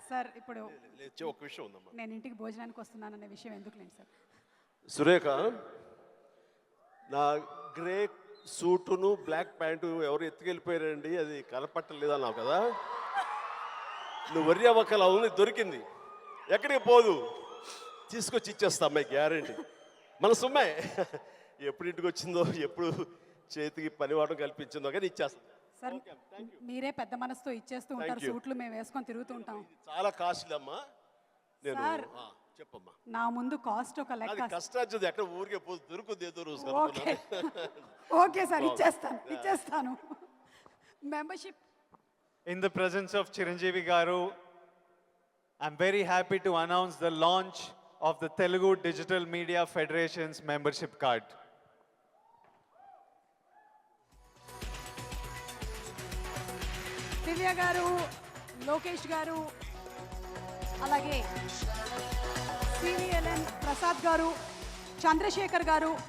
Sir ఇప్పుడు ఒక విషయం ఉందమ్మా. నేను ఇంటికి భోజనానికి వస్తున్నాననే విషయం ఎందుకులేండి సార్. సురేఖ, నా గ్రే సూటును బ్లాక్ ప్యాంటు ఎవరు ఎత్తుకెళ్ళిపోయారండి, అది కనపట్టలేదు అన్నావు కదా. నువ్వు వర్రి అవ్వకలా ఉంది, దొరికింది, ఎక్కడికి పోదు, తీసుకొచ్చి ఇచ్చేస్తా అమ్మాయి, గ్యారంటీ. మన సుమ్మాయి ఎప్పుడు ఇంటికి వచ్చిందో, ఎప్పుడు చేతికి పనివాటం కల్పించిందో కానీ ఇచ్చేస్తా. సార్ మీరే పెద్ద మనసుతో ఇచ్చేస్తూ ఉంటారు, సూట్లు మేము వేసుకొని తిరుగుతూ ఉంటాం. చాలా కాస్ట్లీ అమ్మా. నేను సార్, చెప్పమ్మా. నా ముందు కాస్ట్ ఒక లెక్క. కష్టార్జిత ఎక్కడ ఊరికే పోదు, దొరుకుతుంది ఏదో రోజు. ఓకే సార్, ఇచ్చేస్తాను. Membership. In the presence of Chiranjeevi Garu, I'm very happy to announce the launch of the Telugu Digital Media Federation's membership card. దివ్య గారు, లోకేష్ గారు, అలాగే సివిఎల్ఎన్ ప్రసాద్ గారు, చంద్రశేఖర్ గారు,